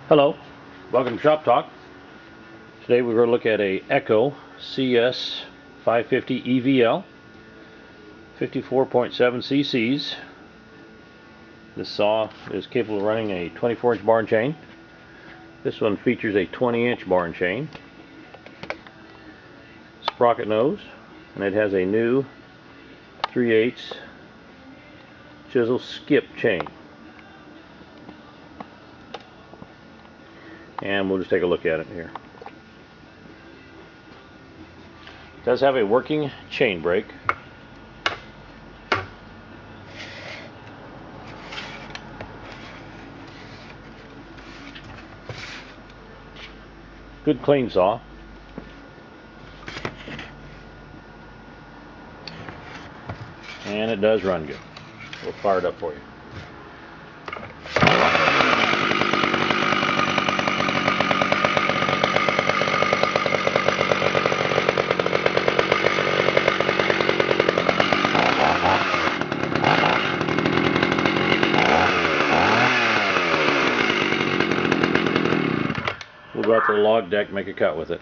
Hello, welcome to Shop Talk. Today we're going to look at a Echo CS 550 EVL, 54.7 cc's. This saw is capable of running a 24-inch bar and chain. This one features a 20-inch bar and chain, sprocket nose, and it has a new 3/8 chisel skip chain. And we'll just take a look at it here. It does have a working chain brake. Good clean saw. And it does run good. We'll fire it up for you. We'll go out to the log deck, make a cut with it.